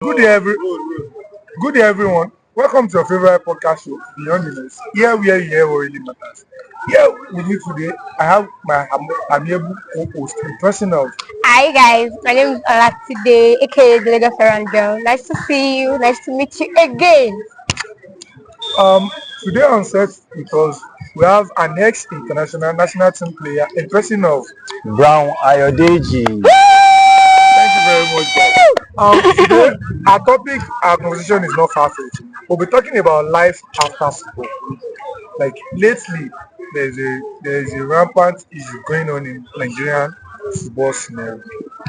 Good day, good day, everyone. Welcome to your favorite podcast show, Beyond the News. Here, where you hear what really matters. Here with me today, I have my amiable co-host, in person of. Hi guys, my name is Olatide, aka the Lagos Around Girl. Nice to see you. Nice to meet you again. Um, Today on set with us, we have an ex-international national team player, in person of. Brown Ayodeji. Thank you very much, guys. Today, our conversation is not far-fetched. We'll be talking about life after football. Like lately, there's a rampant issue going on in Nigerian football scenario.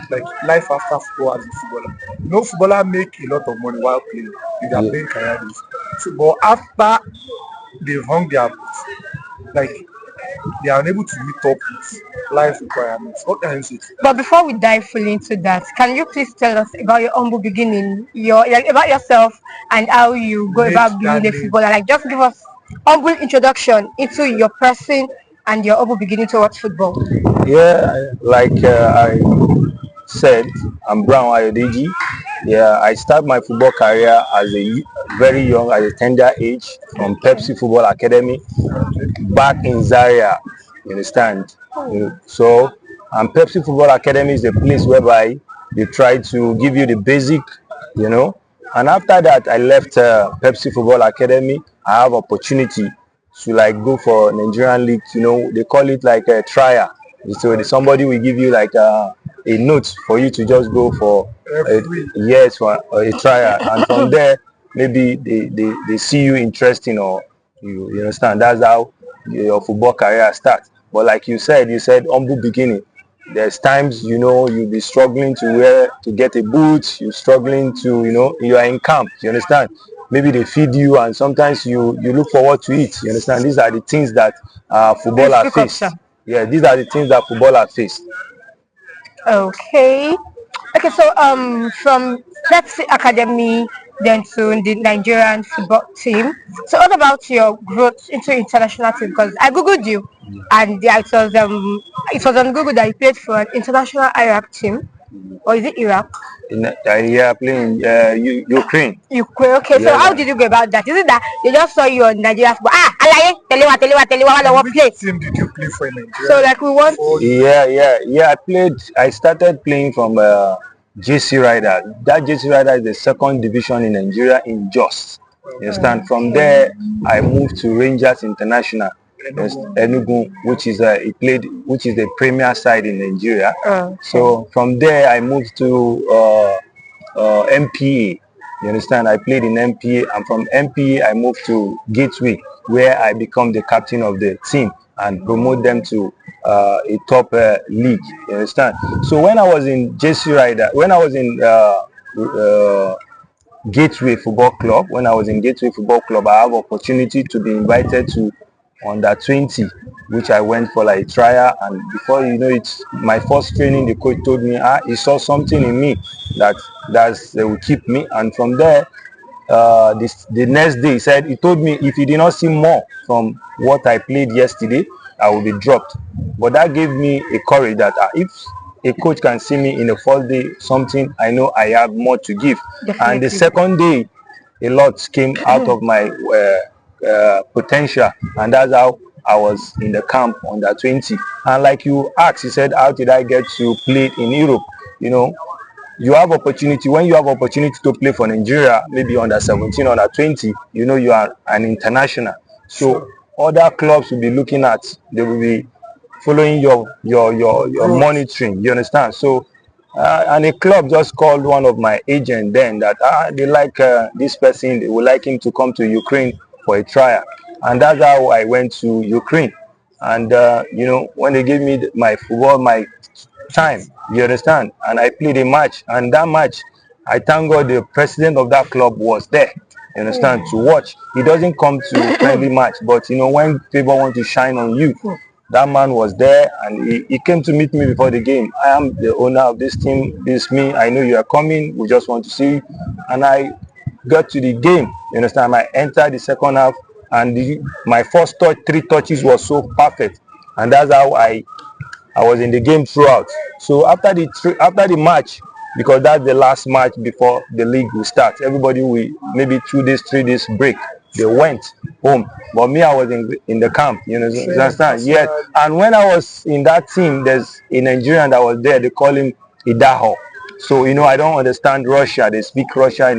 Like life after football as a footballer. No footballer make a lot of money while playing. They are Yeah. playing career days. So, but after they've hung their boots, like they are unable to meet up with life requirements. What can you say? But before we dive fully into that, can you please tell us about your humble beginning, about yourself and how you go Make about that being a name. footballer? Like just give us humble introduction into your person and your humble beginning towards football. Yeah, like I said, I'm Brown Ayodeji. Yeah, I started my football career as very young, at a tender age, from Pepsi Football Academy back in Zaria. You understand? So, Pepsi Football Academy is the place whereby they try to give you the basic, you know. And after that, I left Pepsi Football Academy. I have opportunity to like go for Nigerian league. You know, they call it like a trial. So somebody will give you like a note for you to just go for Free. yes for a trial, and from there maybe they see you interesting, or you understand. That's how your football career starts. But like you said humble beginning. There's times you'll be struggling to get a boot. You're struggling to you are in camp. You understand? Maybe they feed you, and sometimes you look forward to it. You understand? These are the things that Please footballers speak up, sir. face. Yeah, these are the things that footballers face. Okay. Okay, so from Pepsi Academy then to the Nigerian football team. So what about your growth into international team? Because I googled you, and yeah, it was on Google that you played for an international Iraq team, or is it Iraq? Yeah, playing Ukraine. Ukraine. Okay, so Yeah, how yeah. did you go about that? Is it that they just saw you on Nigeria football? Ah, alaye, tell you what Which play. team did you play for in So Nigeria like we want. before you? Yeah. I started playing from JC Rider. That JC Rider is the second division in Nigeria in Jos. You understand? From Okay. there, I moved to Rangers International, yes, Enugu, which is the premier side in Nigeria. Okay. So from there, I moved to MPA. You understand? I played in MPA, and from MPA I moved to Gateway, where I become the captain of the team and promote them to a top league. You understand? So when I was in JC Rider, when I was in Gateway Football Club, when I was in Gateway Football Club, I have opportunity to be invited to under 20, which I went for like trial. And before you know it, my first training, the coach told me, he saw something in me that they will keep me. And from there, the next day he told me if he did not see more from what I played yesterday, I will be dropped. But that gave me a courage that if a coach can see me in the first day something, I know I have more to give. And the Definitely. second day, a lot came out of my potential, and that's how I was in the camp under 20. And like you asked, you said, how did I get to play in Europe? You know, you have opportunity when you have opportunity to play for Nigeria, maybe under 17, under 20, you are an international. So other clubs will be looking at, they will be following your Growth. monitoring. You understand? So and a club just called one of my agents then that they like this person, they would like him to come to Ukraine for a trial. And that's how I went to Ukraine. And when they gave me my football, my time, you understand, and I played a match, and that match, I thank God the president of that club was there, you understand, to watch. He doesn't come to friendly match, but when people want to shine on you, that man was there, and he came to meet me before the game. I am the owner of this team, this is me, I know you are coming, we just want to see you. And I got to the game, you understand. I entered the second half, and my first three touches was so perfect, and that's how I was in the game throughout. So after the match, because that's the last match before the league will start. Everybody will maybe 2 days, 3 days break. They went home, but me, I was in the camp. You know, you understand? Yes. And when I was in that team, there's a Nigerian that was there. They call him Idaho. So you know, I don't understand Russia. They speak Russia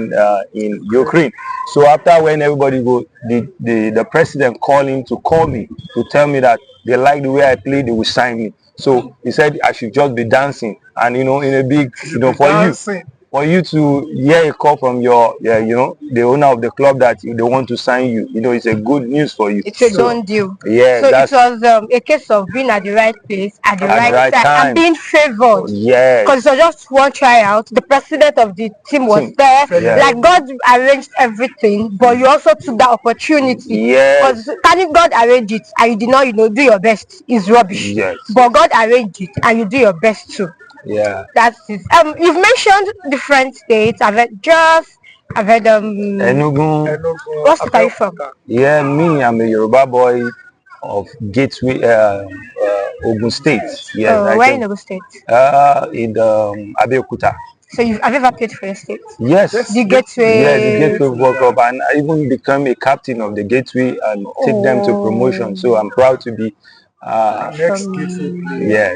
in Ukraine. So after when everybody go, the president called him to call me to tell me that they like the way I play, they will sign me. So he said I should just be dancing, and you know, in a big, you know, for you to hear a call from your, you know, the owner of the club that they want to sign you, you know, it's a good news for you. It's a done deal. Yeah, so it was a case of being at the right place at the right time and being favored. Yes. Because it was just one tryout. The president of the team was there. Yeah. Like God arranged everything, but you also took that opportunity. Yes. Because can God arrange it and you did not, you know, do your best is rubbish. Yes. But God arranged it and you do your best too. Yeah. That's it. You've mentioned different states. I've heard Jos, I've heard Enugu. What state are you from? Yeah, me, I'm a Yoruba boy of Gateway, Ogun State. Yeah. Where in Ogun State? In Abeokuta. So have you ever played for your state? Yes. The Gateway. Yeah, the Gateway World Cup, and I even become a captain of the Gateway and take them to promotion. So I'm proud to be. Next Gateway player. Yeah.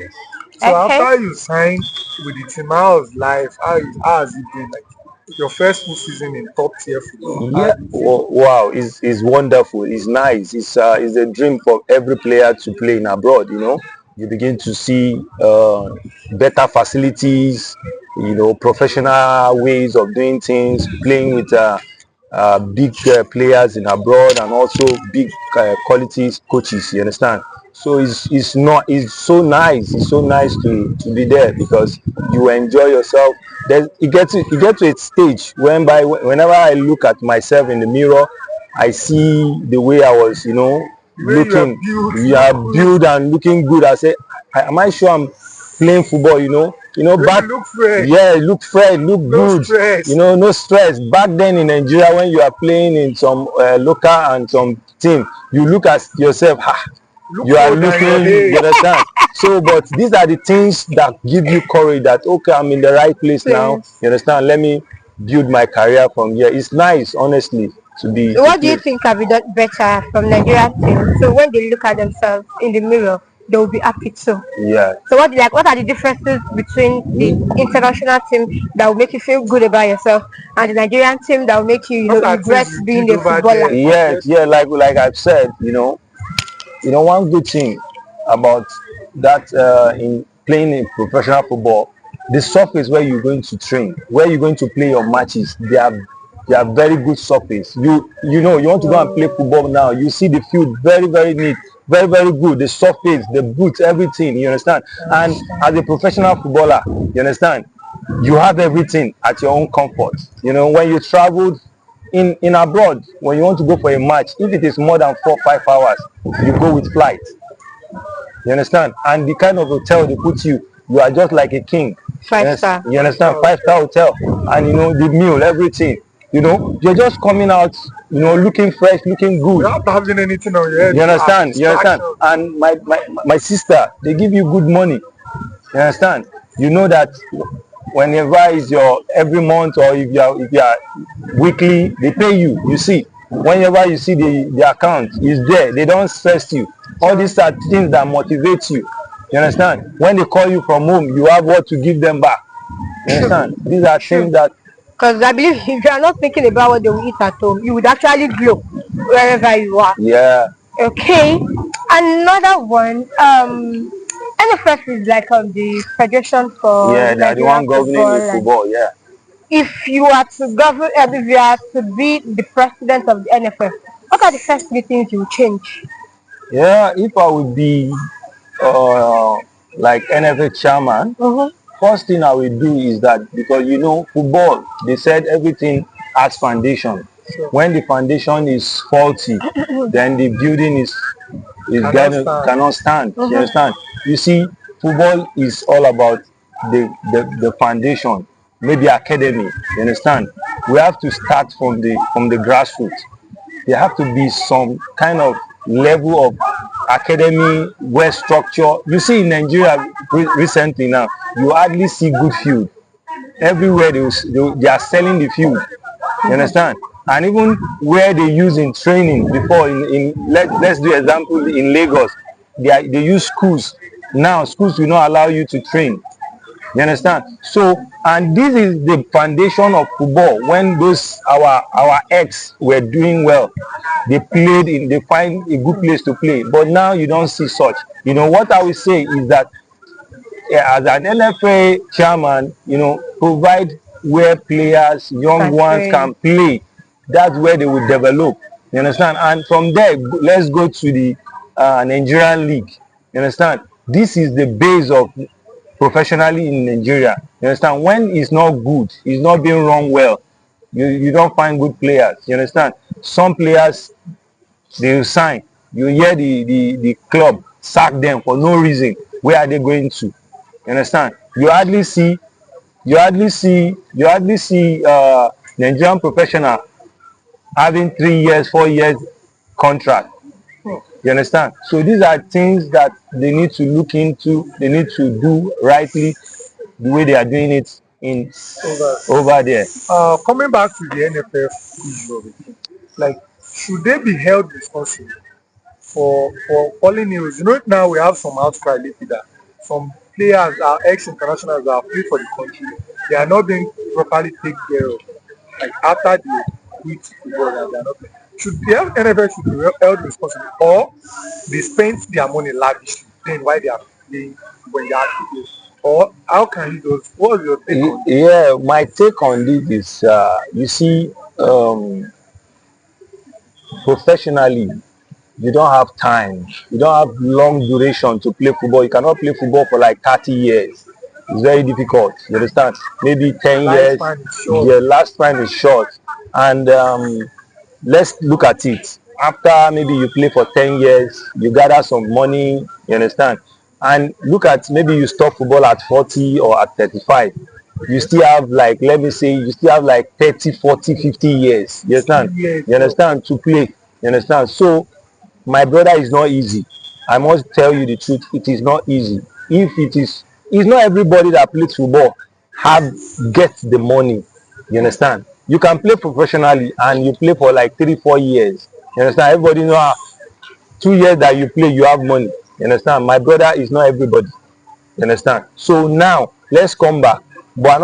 So after you signed with the team, how's life? How has it been? Like your first full season in top tier football? Yeah. Wow, it's wonderful. It's nice. It's a dream for every player to play in abroad. You know, you begin to see better facilities. You know, professional ways of doing things, playing with big players in abroad, and also big quality coaches. You understand? So it's so nice. It's so nice to be there because you enjoy yourself. You get to a stage whenever I look at myself in the mirror, I see the way I was, you know, looking. You are built and looking good. I say, am I sure I'm playing football? You know, back, look fresh. Yeah, look fresh, look No good. stress. You know, no stress. Back then in Nigeria, when you are playing in some local and some team, you look at yourself, you are looking, you understand? So, but these are the things that give you courage that, okay, I'm in the right place now. You understand? Let me build my career from here. It's nice, honestly, to be. What do you think can be done better from Nigerian team? So when they look at themselves in the mirror, they will be happy too. Yeah. So what are the differences between the international team that will make you feel good about yourself and the Nigerian team that will make you, regret being a footballer? Yes, yeah, like I've said, one good thing about that in playing in professional football, the surface where you're going to train, where you're going to play your matches, they are very good surface. You want to go and play football now, you see the field very, very neat, very, very good, the surface, the boots, everything, you understand? And as a professional footballer, you understand, you have everything at your own comfort. When you traveled in abroad, when you want to go for a match, if it is more than 4-5 hours, you go with flight. You understand? And the kind of hotel they put you are just like a king. 5-star. You understand? 5-star hotel. And the meal, everything. You're just coming out, looking fresh, looking good. Without having anything on your head. You understand? And my sister, they give you good money. You understand? You know that whenever is your every month, or if you are weekly, they pay you. You see, whenever you see the account is there, they don't stress you. All these are things that motivate you. You understand? When they call you from home, you have what to give them back. You understand? These are things that. Because I believe if you are not thinking about what they will eat at home, you would actually glow wherever you are. Yeah. Okay. Another one. NFF is like the Federation for they're the one governing the football. Yeah. If you are to govern, if you are to be the president of the NFF, what are the first 3 things you will change? Yeah, if I would be like NFF chairman, first thing I will do is that, because football, they said everything has foundation. When the foundation is faulty, then the building cannot stand. You understand? You see, football is all about the foundation, maybe academy. You understand? We have to start from the grassroots. There have to be some kind of level of academy, well structure. You see in Nigeria recently now, you hardly see good field. everywhere they are selling the field. You understand? And even where they use in training before, let's do example in Lagos, they use schools. Now schools will not allow you to train. You understand? So, and this is the foundation of football. When those our ex were doing well, they find a good place to play. But now you don't see such. You know what I will say is that, as an LFA chairman, provide where players, young ones can play. That's where they will develop. You understand? And from there, let's go to the Nigerian league. You understand? This is the base of professionally in Nigeria. You understand? When it's not good, it's not being run well, you don't find good players. You understand? Some players, they will sign. You hear the club sack them for no reason. Where are they going to? You understand? You hardly see Nigerian professional having 3 years, 4 years contract. You understand? So these are things that they need to look into. They need to do rightly the way they are doing it in over there. Coming back to the NFF issue of it, like, should they be held responsible for calling news? Now we have some outcry lately that some players are ex-internationals that have played for the country. They are not being properly taken care of. Like, after they quit football and they are not playing. Should the NFF should be held responsible, or they spend their money lavishly then while they are playing when they are playing? Or how can you do? What's your take on this? Yeah, my take on this is, you see, professionally, you don't have time. You don't have long duration to play football. You cannot play football for like 30 years. It's very difficult. You understand? Maybe 10 years. The lifespan is short. And let's look at it. After maybe you play for 10 years, you gather some money, you understand? And look at, maybe you stop football at 40 or at 35. You still have, like, let me say, you still have like 30, 40, 50 years. You understand? You understand? To play. You understand? So, my brother, is not easy. I must tell you the truth. It is not easy. It's not everybody that plays football gets the money. You understand? You can play professionally and you play for like 3, 4 years. You understand? Everybody know 2 years that you play, you have money. You understand? My brother, is not everybody. You understand? So now let's come back. But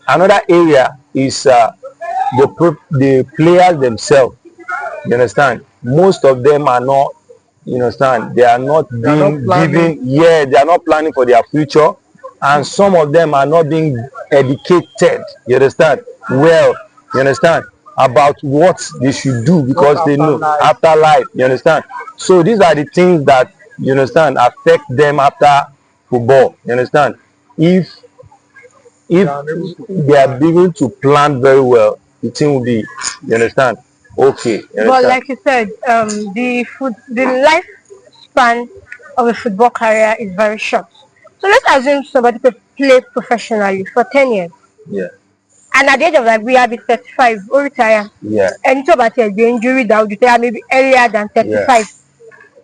another area is the players themselves. You understand? Most of them are not, you understand, they are not being given, they are not planning for their future, and some of them are not being educated, you understand, well, you understand, about what they should do, because they know after life, you understand. So these are the things that, you understand, affect them after football, you understand. If they are able to plan very well, the thing will be, you understand, okay. But like you said, the lifespan of a football career is very short. So let's assume somebody could play professionally for 10 years. Yeah. And at the age of, like, we have 35 or retire. Yeah. And it's about the injury that would retire maybe earlier than 35. Yeah.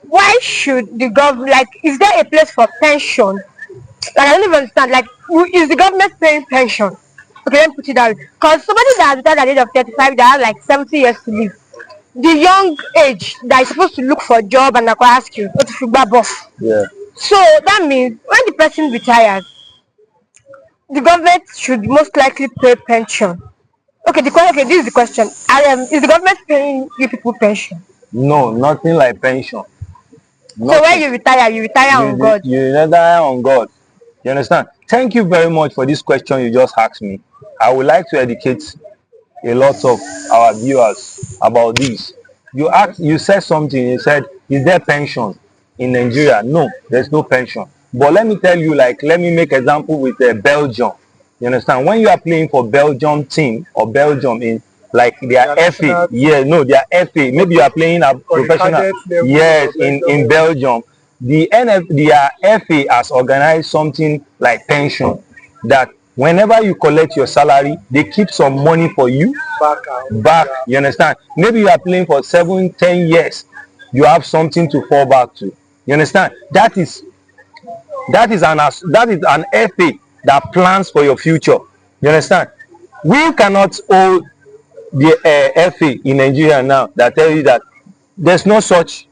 Why should the government, like, is there a place for pension? Like, I don't even understand, like, is the government paying pension? Okay, let me put it that way. Because somebody that retired at the age of 35, they have like 70 years to live. The young age that is supposed to look for a job and acquire skills, or to figure boss. Yeah. So that means when the person retires, the government should most likely pay pension. Okay, this is the question. Is the government paying you people pension? No, nothing like pension. Nothing. So when you retire on God. You retire on God. You understand? Thank you very much for this question you just asked me. I would like to educate a lot of our viewers about this. You said something. You said, is there pension in Nigeria? No, there's no pension. But let me tell you, like, let me make example with Belgium. You understand? When you are playing for Belgium team or Belgium in, like, their FA, their FA. Maybe you are playing a professional. Yes, in Belgium, their FA has organized something like pension, that whenever you collect your salary, they keep some money for you back. You understand? Maybe you are playing for 7, 10 years, you have something to fall back to. You understand? That is an FA that plans for your future. You understand? We cannot hold the FA in Nigeria now that tell you that there's no such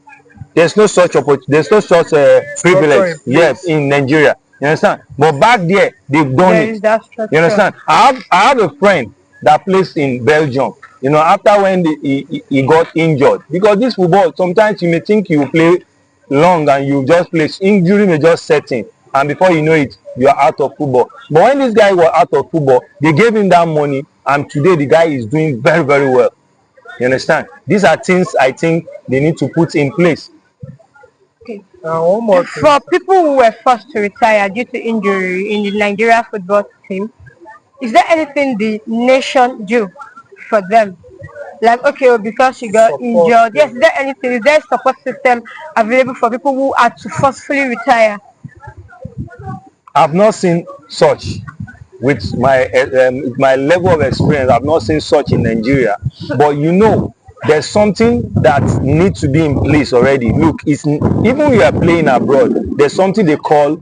there's no such Structure privilege in yet place. in Nigeria. You understand? But back there they've done There it. is that You structure. understand? I have a friend that plays in Belgium. You know, after when he got injured, because this football sometimes you may think you play long and you just play, injury may just set in, and before you know it you are out of football. But when this guy was out of football, they gave him that money, and today the guy is doing very very well. You understand? These are things I think they need to put in place. Okay. And one more thing. For people who were forced to retire due to injury in the Nigeria football team, is there anything the nation do for them? Like, okay, well, because you got Support. injured, yes, is there anything, is there a support system available for people who are to forcefully retire? I've not seen such with my level of experience. I've not seen such in Nigeria. But you know, there's something that needs to be in place already. Look, it's even when you are playing abroad, there's something they call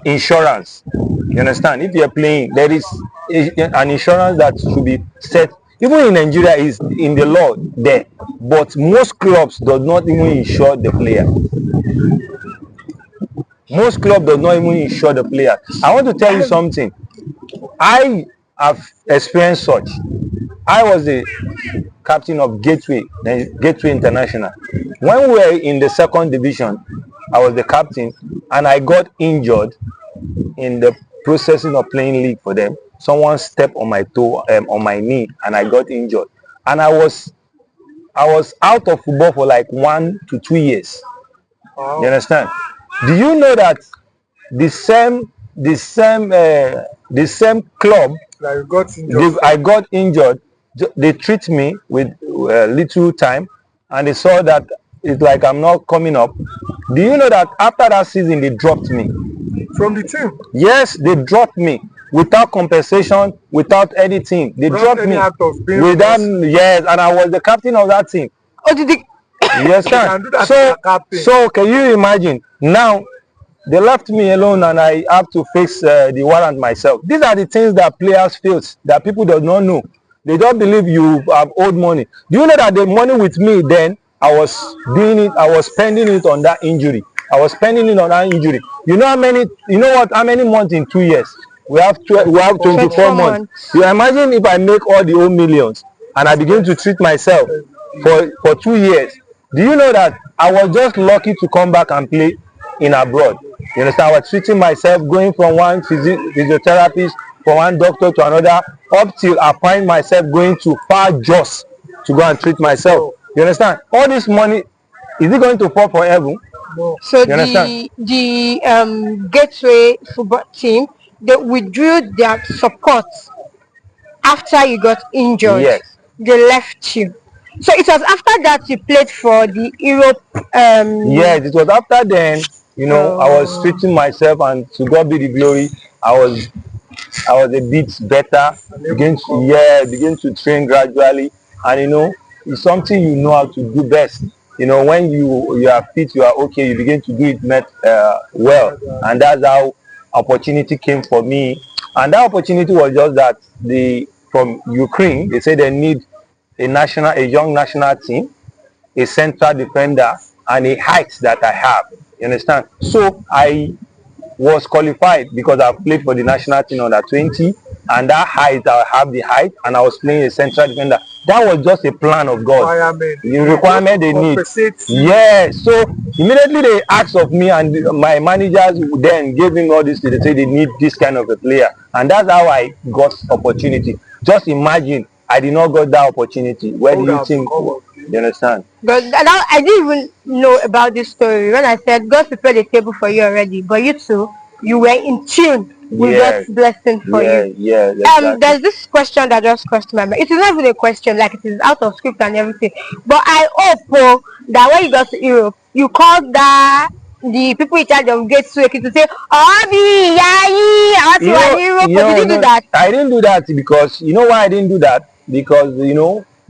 insurance. You understand? If you are playing, there is an insurance that should be set. Even in Nigeria, is in the law there, but most clubs does not even insure the player. Most club does not even insure the player. I want to tell you something. I have experienced such. I was the captain of Gateway International. When we were in the second division, I was the captain, and I got injured in the processing of playing league for them. Someone stepped on my toe, on my knee, and I got injured. And I was out of football for like 1 to 2 years. You Wow. understand? Do you know that the same club That you got injured. I got injured, they treat me with little time, and they saw that it's like I'm not coming up. Do you know that after that season they dropped me? From the team. Yes, they dropped me without compensation, without anything. They Without dropped any me act of being without, remorse. yes, and I was the captain of that team. Oh, did they, You understand? can do that So, as a captain. so can you imagine now? They left me alone, and I have to face the warrant myself. These are the things that players feel that people do not know. They don't believe you have owed money. Do you know that the money with me then, I was spending it on that injury. I was spending it on that injury. You know how many? You know what? How many months in 2 years? We have 24 24 months. months. You imagine if I make all the old millions and I begin to treat myself for 2 years. Do you know that I was just lucky to come back and play in abroad? You understand? I was treating myself, going from one physiotherapist, from one doctor to another, up till I find myself going to far just to go and treat myself. You understand? All this money, is it going to fall forever? No. so You understand? the Gateway football team, they withdrew their support after you got injured. Yes. They left you. So it was after that you played for the Europe. Yes, it was after then, I was treating myself, and to God be the glory, I was a bit better, begin to train gradually, and it's something you know how to do best. When you are fit, you are okay, you begin to do it well, and that's how opportunity came for me. And that opportunity was just that from Ukraine, they say they need a young national team, a central defender, and a height that I have. You understand? So I was qualified because I played for the national team under 20, and that height, I have the height, and I was playing a central defender. That was just a plan of God. The requirement they need. Yes. So immediately they asked of me, and my managers then gave him all this. They say they need this kind of a player, and that's how I got opportunity. Just imagine, I did not get that opportunity. Where do you think? You understand? But I didn't even know about this story when I said God prepared a table for you already. But you too, you were in tune with God's blessing for you. Yeah, exactly. There's this question that just crossed my mind. It is not even a question, like it is out of script and everything. But I hope that when you got to Europe, you called the people in charge of Gateway to say, Obi, Yayi, I want to go to Europe. But did you do that? I didn't do that because, you know why I didn't do that? Because,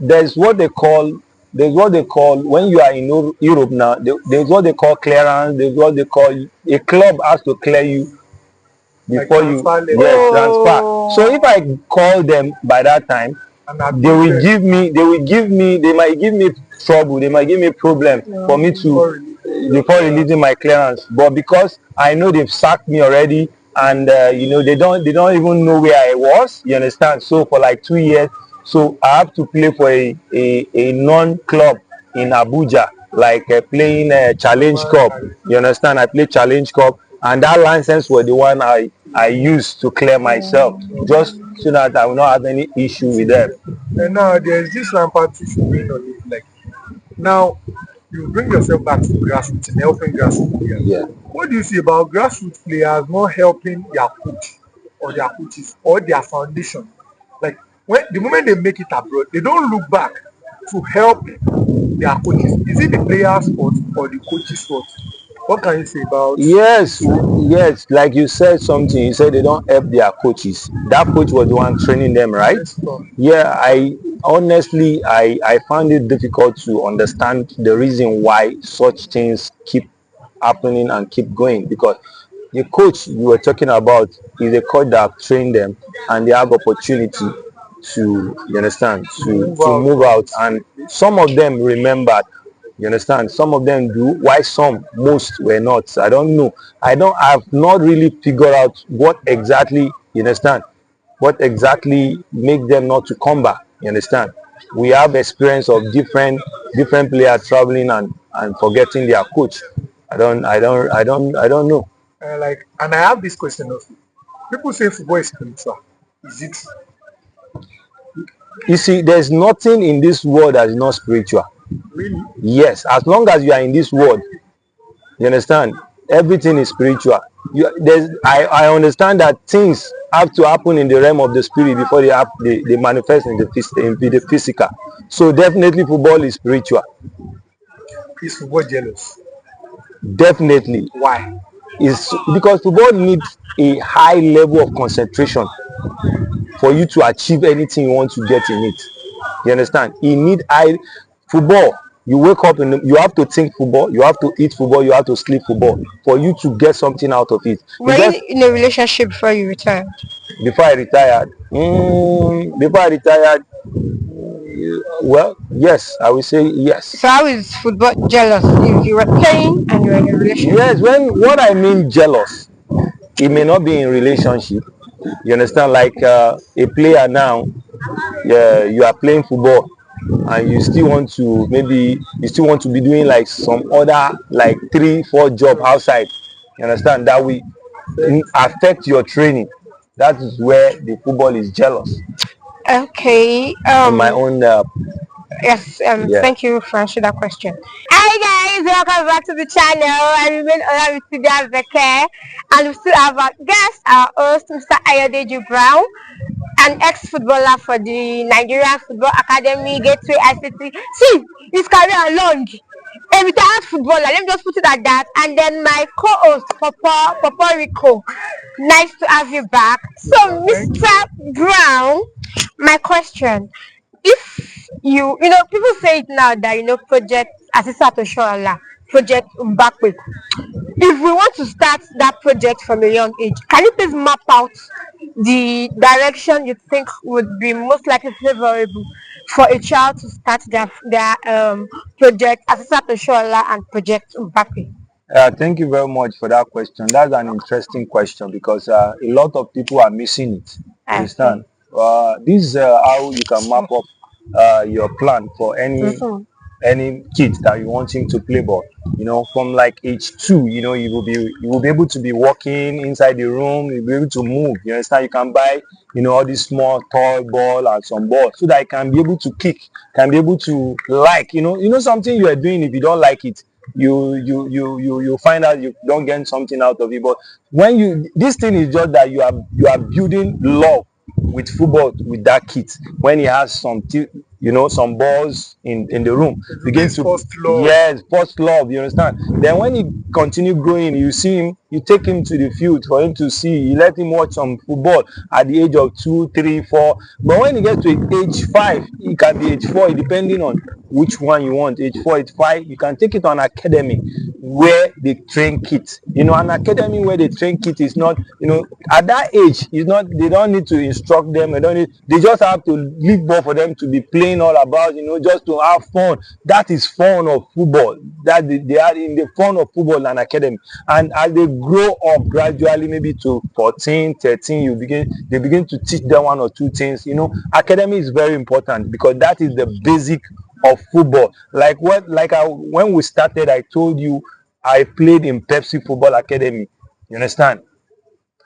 there's what they call when you are in Europe now, there's what they call clearance. There's what they call, a club has to clear you before you transfer level. yes transfer. So if I call them by that time, And they will give me they might give me trouble, they might give me problem for me to before releasing my clearance. But because I know they've sacked me already, and you know, they don't even know where I was, you understand. So for like 2 years, so I have to play for a non-club in Abuja, like playing Challenge Cup, you understand. I play Challenge Cup, and that license was the one I used to clear myself, just so that I will not have any issue with them. And now there's this rampant issue going on. It like now you bring yourself back to grassroots and helping grassroots players. Yeah. What do you see about grassroots players not helping their coach or their coaches or their foundation? Like when the moment they make it abroad, they don't look back to help their coaches. Is it the players' fault or the coaches' fault? What can you say about? Yes, like you said something, you said they don't help their coaches. That coach was the one training them, right? Yeah, I honestly I found it difficult to understand the reason why such things keep happening and keep going, because the coach you were talking about is a coach that trained them, and they have opportunity to, you understand, to move out, and some of them remembered, you understand, some of them do, why some, most were not. I don't know, I've not really figured out what exactly, you understand, what exactly make them not to come back, you understand. We have experience of different players traveling and forgetting their coach. I don't know. Like, and I have this question also. People say football is spiritual. Is it? You see, there's nothing in this world that is not spiritual. Really? Yes, as long as you are in this world, you understand, everything is spiritual. I understand that things have to happen in the realm of the spirit before they manifest in the physical. So definitely football is spiritual. Is football jealous? Definitely. Why? It's because football needs a high level of concentration for you to achieve anything you want to get in it. You understand? You need high football. You wake up you have to think football, you have to eat football, you have to sleep football for you to get something out of it. Were you in a relationship before you retired? Before I retired, well, yes, I will say yes. So how is football jealous if you were playing and you were in a relationship? Yes, what I mean jealous, it may not be in relationship. You understand, like a player now, yeah, you are playing football and you still want to, maybe you still want to be doing like some other like 3-4 job outside, you understand, that will affect your training. That is where the football is jealous. Okay. In my own Yes, yeah. Thank you for answering that question. Hi guys, welcome back to the channel. I remain Ola with Studio Beke, and we still have our guest, our host, Mr. Ayodeji Brown, an ex-footballer for the Nigerian Football Academy, Gateway ICT. See, his career long. A retired footballer, let me just put it at that. And then my co-host, Papa Rico. Nice to have you back. So, Mr. Brown, my question. If you know, people say it now that, you know, project Asisa to Shola, project Mbakwe. If we want to start that project from a young age, can you please map out the direction you think would be most likely favorable for a child to start their project Asisa to Shola and project Mbakwe? Thank you very much for that question. That's an interesting question because a lot of people are missing it. You understand? This is how you can map up your plan for any kid that you want him to play ball. You know, from like age 2, you know, you will be able to be walking inside the room. You'll be able to move. You understand? You can buy, you know, all these small toy ball and some ball so that I can be able to kick, can be able to like, you know something you are doing. If you don't like it, you find out you don't get something out of it. But when this thing is just that you are building love with football with that kid. When he has some some balls in the room, begin to first love. Yes, first love, you understand. Then when he continue growing, you see him, you take him to the field for him to see, you let him watch some football at the age of 2, 3, 4. But when he gets to age 5, it can be age 4, depending on which one you want. Age 4, age 5, you can take it on academy where they train kids. You know, an academy where they train kids is not, you know, at that age, is not, they don't need to instruct them, they just have to leave ball for them to be playing all about, you know, just to have fun. That is fun of football. That they are in the fun of football and academy. And as they grow up gradually, maybe to 14, 13, they begin to teach them one or two things. You know, academy is very important because that is the basic of football. When we started, I told you I played in Pepsi Football Academy. You understand?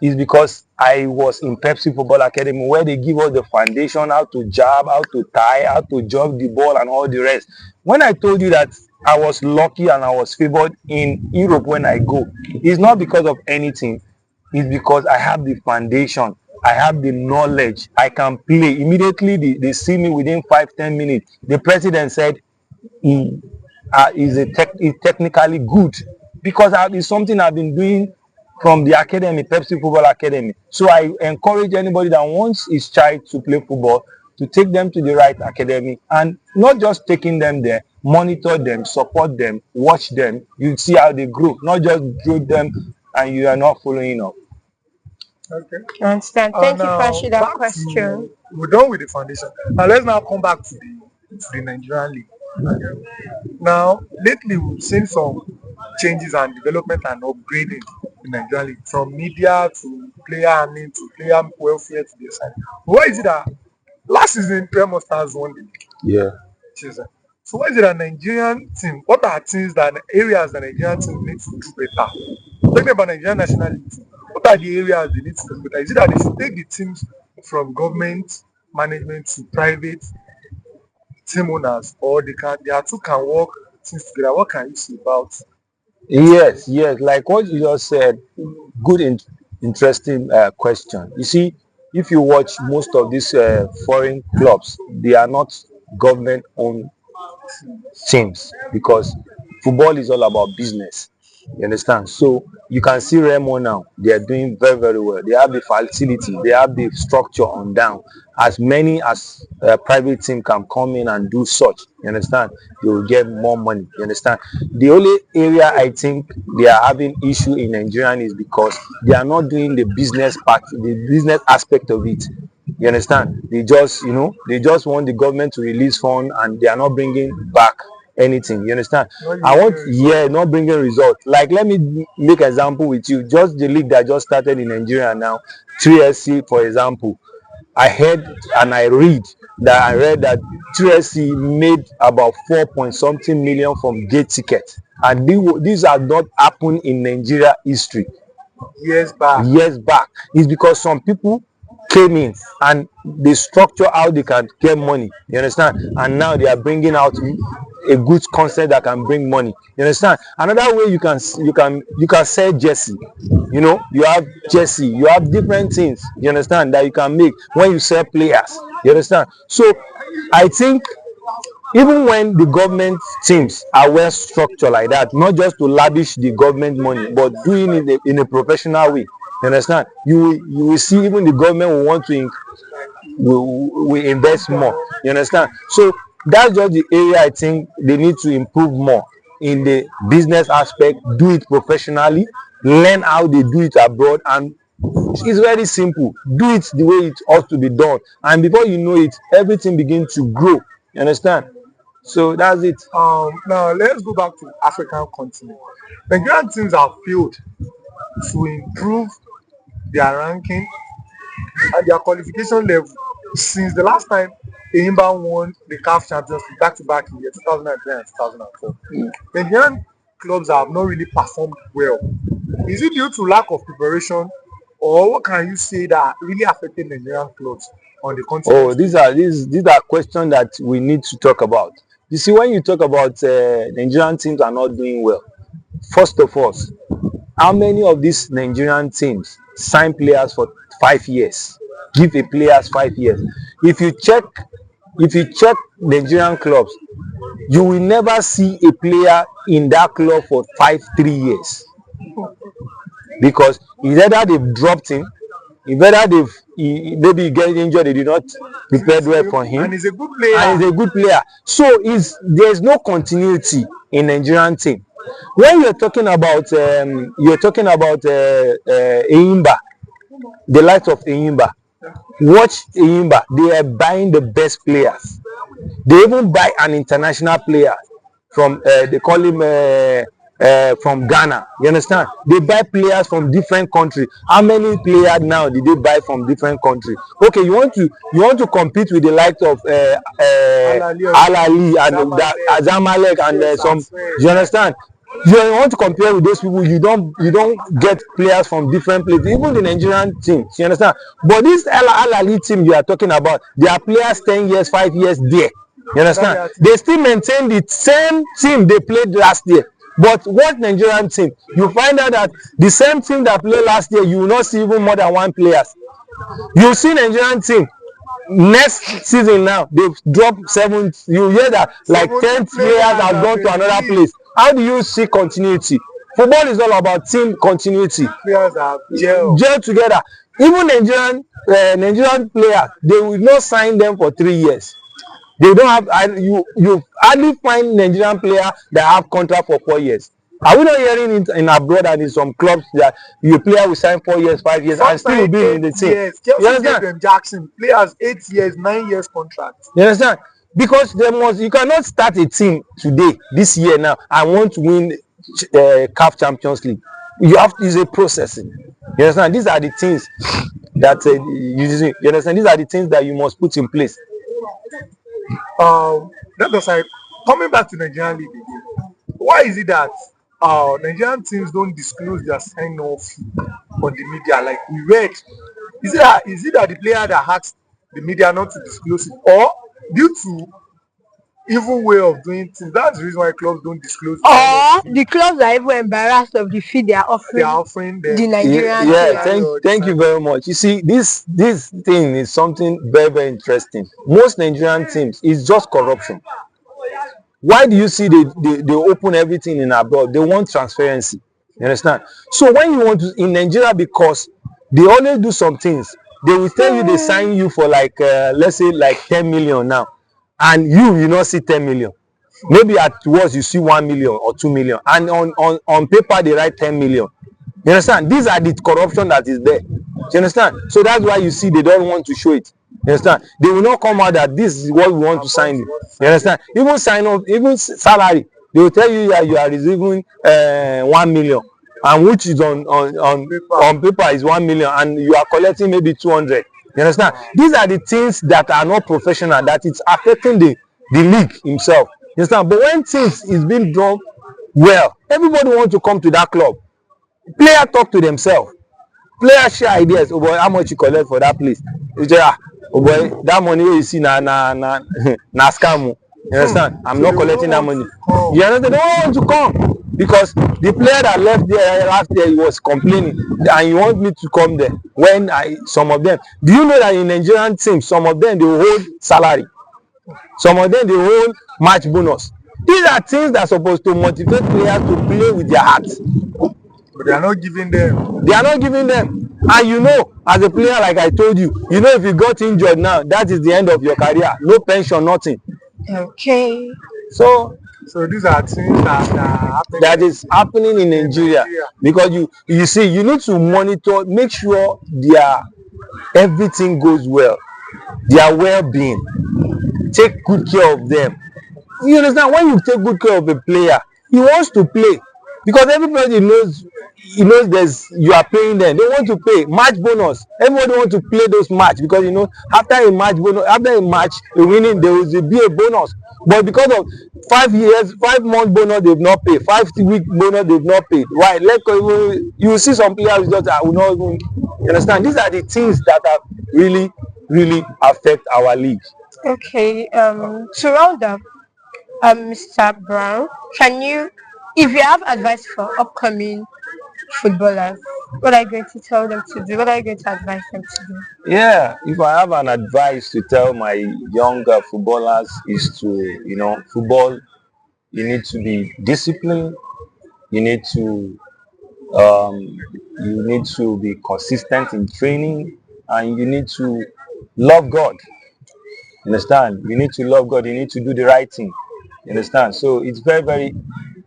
It's because I was in Pepsi Football Academy where they give us the foundation, how to jab, how to tie, how to jog the ball and all the rest. When I told you that I was lucky and I was favored in Europe when I go, it's not because of anything. It's because I have the foundation. I have the knowledge. I can play. Immediately they see me within 5-10 minutes. The president said he is technically good because it's something I've been doing from the academy, Pepsi Football Academy. So I encourage anybody that wants his child to play football to take them to the right academy, and not just taking them there, monitor them, support them, watch them. You see how they grow, not just grow them and you are not following up. Okay. I understand. Thank you for Now answering that back question. we're done with the foundation. Now let's now come back to the Nigerian league. Now lately we've seen some changes and development and upgrading in Nigerian league, from media to player earning to player welfare to the side. Why is it that last season Premier Stars won the league? Yeah. So why is it that Nigerian team? What are areas that Nigerian team needs to do better? Talking about Nigerian national league team, what are the areas they need to do better? Is it that they should take the teams from government management to private team owners, or their two can work things together? What can you say about? Yes, like what you just said, good, interesting question. You see, if you watch most of these foreign clubs, they are not government-owned teams because football is all about business. You understand? So you can see Remo now, they are doing very, very well. They have the facility, they have the structure on down. As many as a private team can come in and do such, you understand? They will get more money. You understand? The only area I think they are having issue in Nigerian is because they are not doing the business part, the business aspect of it. You understand? They just, they just want the government to release funds and they are not bringing back anything. You understand? Not bringing results. Like, let me make example with you. Just the league that just started in Nigeria now, 3SC, for example. I heard and I read that 3SC made about 4 point something million from gate tickets, and these are not happened in Nigeria history. Years back. It's because some people came in and they structure how they can get money. You understand? And now they are bringing out a good concept that can bring money. You understand? Another way you can sell jersey. You have jersey, you have different things, you understand, that you can make when you sell players. You understand? So I think even when the government teams are well structured like that, not just to lavish the government money, but doing it in a professional way, you understand, you will see even the government will want to will invest more. You understand? So that's just the area I think they need to improve more in the business aspect. Do it professionally, learn how they do it abroad, and it's very simple. Do it the way it ought to be done, and before you know it, everything begins to grow. You understand? So that's it. Now let's go back to African continent. Nigerian teams have failed to improve their ranking and their qualification level since the last time Enyimba won the CAF Champions League back-to-back in the year 2003 and 2004. Nigerian clubs have not really performed well. Is it due to lack of preparation, or what can you say that really affected Nigerian clubs on the continent? Oh, these are questions that we need to talk about. You see, when you talk about Nigerian teams are not doing well, first of all, how many of these Nigerian teams sign players for 5 years? Give a players 5 years. If you check Nigerian clubs, you will never see a player in that club for 3 years, because either they've dropped him, either maybe he get injured, they did not prepare well for him, and he's a good player. So there's no continuity in Nigerian team. When you're talking about Enyimba, the likes of Enyimba, watch Enyimba. They are buying the best players. They even buy an international player from they call him from Ghana. You understand? They buy players from different countries. How many players now did they buy from different countries? Okay, you want to compete with the likes of Al Ali and Zamalek and some. You understand? You want to compare with those people. You don't get players from different places. Even the Nigerian team. You understand? But this Al Ali team you are talking about, they are players 10 years, 5 years there. You understand? They still maintain the same team they played last year. But what Nigerian team? You find out that the same team that played last year, you will not see even more than one players. You see Nigerian team next season now, they've dropped 7. You hear that like 10 players have gone to another place. How do you see continuity? Football is all about team continuity. Players are gel together. Even Nigerian players, they will not sign them for 3 years. They don't have. You hardly find Nigerian player that have contract for 4 years. Are we not hearing it in abroad and in some clubs that your player will sign 4 years, 5 years, and still will be in the team? Yes, Chelsea gave them Jackson players 8 years, 9 years contract. You understand? Because you cannot start a team today, this year now, and want to win CAF Champions League. You have to use a processing. You understand? These are the things that you understand. These are the things that you must put in place. That aside, coming back to Nigerian league again, why is it that Nigerian teams don't disclose their sign-off fee on the media like we read? Is it that the player that asked the media not to disclose it, or due to evil way of doing things? That's the reason why clubs don't disclose. Or the clubs are even embarrassed of the fee they are offering them. The Nigerian. Thank you very much. You see, this thing is something very, very interesting. Most Nigerian teams is just corruption. Why do you see they open everything in abroad? They want transparency. You understand? So when you want to in Nigeria, because they always do some things, they will tell you they sign you for like let's say like 10 million now, and you not see 10 million. Maybe at worst you see 1 million or 2 million, and on paper they write 10 million. You understand? These are the corruption that is there. You understand? So that's why you see they don't want to show it. You understand? They will not come out that this is what we want to sign you. You understand? Even sign up, even salary, they will tell you that you are receiving 1 million, and which is on paper is 1 million, and you are collecting maybe 200. You understand? These are the things that are not professional, that it's affecting the league himself. You understand? But when things is being done well, everybody wants to come to that club. Player talk to themselves. Player share ideas. Oh boy, how much you collect for that place? You say, oh boy, that money you see na scam. You understand? I'm not collecting that money. You understand? They don't want to come because the player that left there last year, he was complaining, and you want me to come there when some of them. Do you know that in Nigerian teams, some of them they hold salary, some of them they hold match bonus. These are things that are supposed to motivate players to play with their hearts. But they are not giving them. They are not giving them. And you know, as a player, like I told you, if you got injured now, that is the end of your career. No pension, nothing. Okay. So these are things that is happening in Nigeria. Because you see, you need to monitor, make sure everything goes well, their well-being. Take good care of them. You understand? When you take good care of a player, he wants to play, because everybody knows you are paying them. They want to pay match bonus. Everybody want to play those match, because after a match, a winning, there will be a bonus. But because of 5 month bonus they've not paid, 5-week bonus they've not paid. Why? You see some players just will not even. You understand? These are the things that have really, really affect our league. Okay. To round up, Mr. Brown, if you have advice for upcoming footballers, what are you going to tell them to do? What are you going to advise them to do? Yeah, if I have an advice to tell my younger footballers is to, football, you need to be disciplined. You need to be consistent in training, and you need to love God. Understand? You need to love God. You need to do the right thing. Understand? So it's very, very,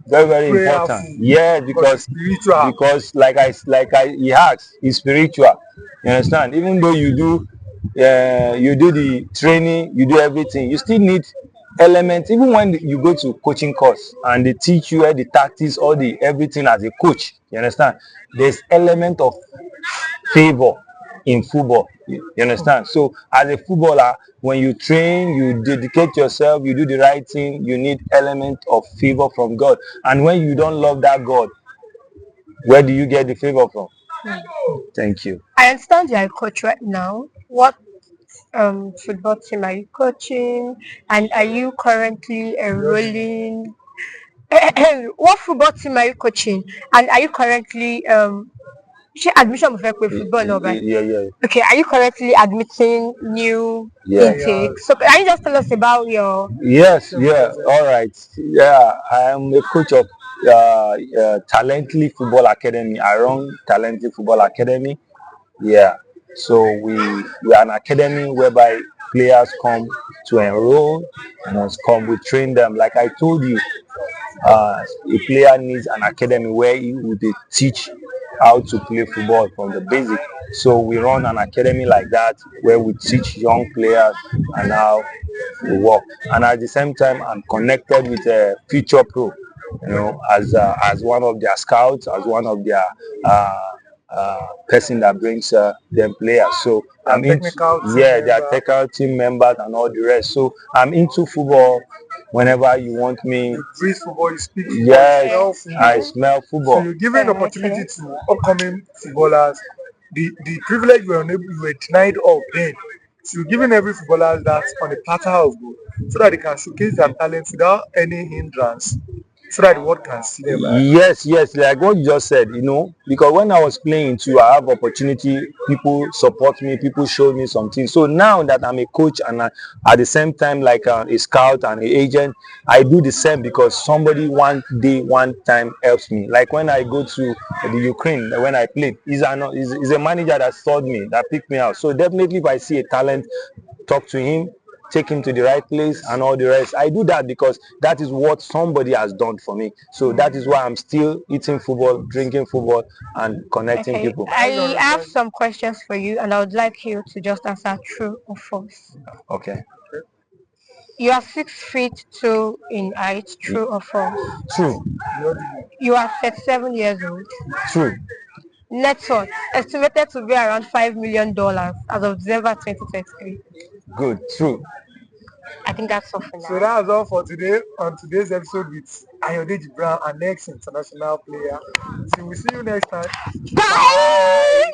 very very important. prayerful, Yeah, because it's spiritual. because like I he asked, it's spiritual. You understand? Even though you do the training, you do everything, you still need elements. Even when you go to coaching course and they teach you all the tactics, all the everything as a coach, you understand? There's element of favor in football. You understand? So as a footballer, when you train, you dedicate yourself, you do the right thing, you need element of favor from God. And when you don't love that God, where do you get the favor from? Thank you. I understand you're a coach right now. What football team are you coaching? And are you currently enrolling? What football team are you coaching? And are you currently ṣé admission mo fẹ́ pe football náà báyìí? Yeah. Okay, are you currently admitting new Yeah. intake? So can you just tell us about your Yes, yeah, all right. Yeah, I am a coach of Talently Football Academy. I run Talently Football Academy. Yeah, so we are an academy whereby players come to enroll and come. We train them. Like I told you, a player needs an academy where he will be teach how to play football from the basic. So we run an academy like that where we teach young players and how to work. And at the same time, I'm connected with Future Pro, as one of their scouts, as one of their person that brings them players. So I'm into, yeah, they are technical team members and all the rest. So I'm into football whenever you want me. You breathe football, you speak football, you Yes, smell football. I smell So football. you're giving opportunity to upcoming footballers. The privilege you were denied of then. So you're giving every footballer that on a platter of gold, so that they can showcase their talents without any hindrance, so that the world can see them. Yes, like what you just said, because when I was playing too, I have opportunity, people support me, people show me something. So now that I'm a coach and at the same time like a scout and an agent, I do the same because somebody one day, one time helps me. Like when I go to the Ukraine, when I played, he's a manager that saw me, that picked me out. So definitely if I see a talent, talk to him, take him to the right place and all the rest. I do that because that is what somebody has done for me. So that is why I'm still eating football, drinking football, and connecting Okay, people. I have some questions for you, and I would like you to just answer true or false. Okay. You are 6 feet 2 in height, true or false? True. You are 37 years old. True. Net worth estimated to be around $5 million as of December 2023. Good. True. I think that's all for So now. that's all for today on today's episode with Ayodeji Brown, our next international player. So we'll see you next time. Bye!